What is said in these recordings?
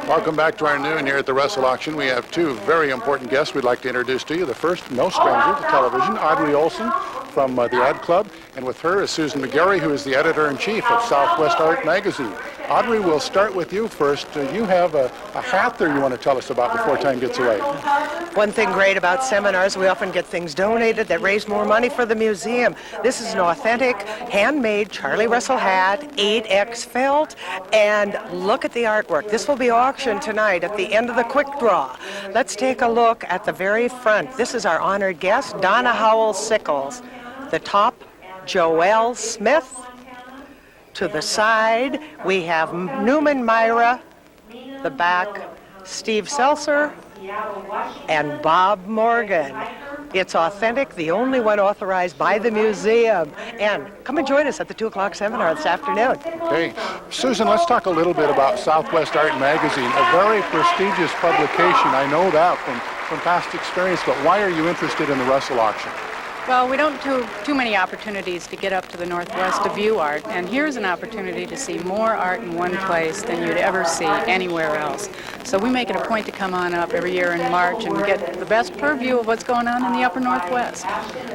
Welcome back to our noon here at the Russell Auction. We have two very important guests we'd like to introduce to you. The first, no stranger to television, Audrey Olson from the Ad Club, and with her is Susan McGarry, who is the editor-in-chief of Southwest Art Magazine. Audrey, we'll start with you first. You have a hat there you want to tell us about before time gets away. One thing great about seminars, we often get things donated that raise more money for the museum. This is an authentic, handmade Charlie Russell hat, 8X felt, and look at the artwork. This will be auctioned tonight at the end of the quick draw. Let's take a look at the very front. This is our honored guest, Donna Howell-Sickles. The top, Joelle Smith. To the side, we have Newman Myra. The back, Steve Seltzer and Bob Morgan. It's authentic, the only one authorized by the museum. And come and join us at the 2 o'clock seminar this afternoon. Okay. Susan, let's talk a little bit about Southwest Art Magazine, a very prestigious publication. I know that from past experience, but why are you interested in the Russell Auction? Well, we don't do too many opportunities to get up to the Northwest to view art, and here's an opportunity to see more art in one place than you'd ever see anywhere else. So we make it a point to come on up every year in March and get the best purview of what's going on in the upper Northwest.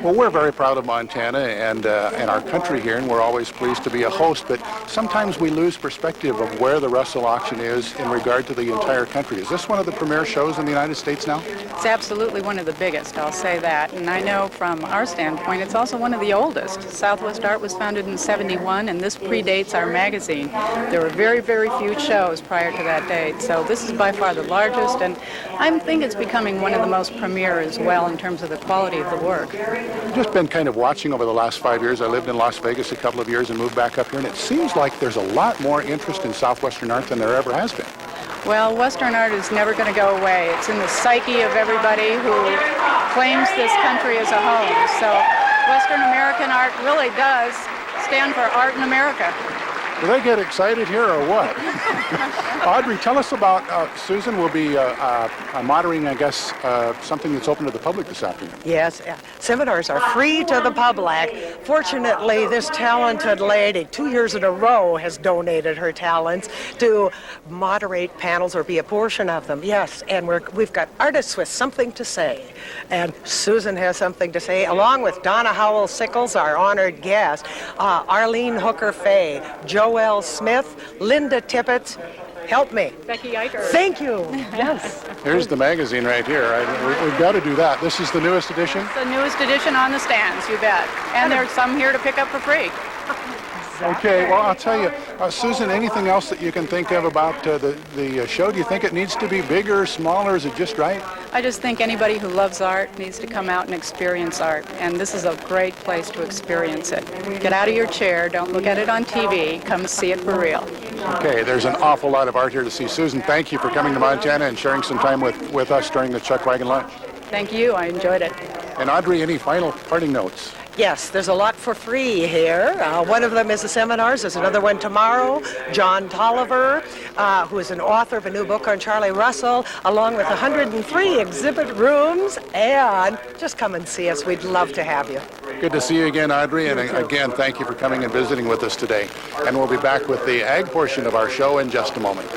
Well, we're very proud of Montana and our country here, and we're always pleased to be a host, but sometimes we lose perspective of where the Russell Auction is in regard to the entire country. Is this one of the premier shows in the United States now? It's absolutely one of the biggest, I'll say that, and I know from our standpoint, it's also one of the oldest. Southwest Art was founded in '71, and this predates our magazine. There were very, very few shows prior to that date, so this is by far the largest, and I think it's becoming one of the most premier as well in terms of the quality of the work. I've just been kind of watching over the last 5 years. I lived in Las Vegas a couple of years and moved back up here, and it seems like there's a lot more interest in Southwestern art than there ever has been. Well, Western art is never going to go away. It's in the psyche of everybody who claims this country as a home. So Western American art really does stand for art in America. Do they get excited here or what? Audrey, tell us about, Susan will be monitoring, I guess, something that's open to the public this afternoon. Yes, seminars are free to the public. Fortunately, this talented lady, 2 years in a row, has donated her talents to moderate panels or be a portion of them. Yes, and we've got artists with something to say. And Susan has something to say, along with Donna Howell-Sickles, our honored guest, Arlene Hooker-Fay, Joelle Smith, Linda Tippett. Help me. Becky Eicher. Thank you. Yes. Here's the magazine right here. We've got to do that. This is the newest edition? It's the newest edition on the stands, you bet. And there's some here to pick up for free. Okay, well, I'll tell you, Susan, anything else that you can think of about the show? Do you think it needs to be bigger, smaller? Is it just right? I just think anybody who loves art needs to come out and experience art, and this is a great place to experience it. Get out of your chair, don't look at it on TV, come see it for real. Okay, there's an awful lot of art here to see. Susan, thank you for coming to Montana and sharing some time with us during the Chuck Wagon Lunch. Thank you, I enjoyed it. And Audrey, any final parting notes? Yes, there's a lot for free here. One of them is the seminars. There's another one tomorrow. John Tolliver, who is an author of a new book on Charlie Russell, along with 103 exhibit rooms. And just come and see us. We'd love to have you. Good to see you again, Audrey. And again, thank you for coming and visiting with us today. And we'll be back with the ag portion of our show in just a moment.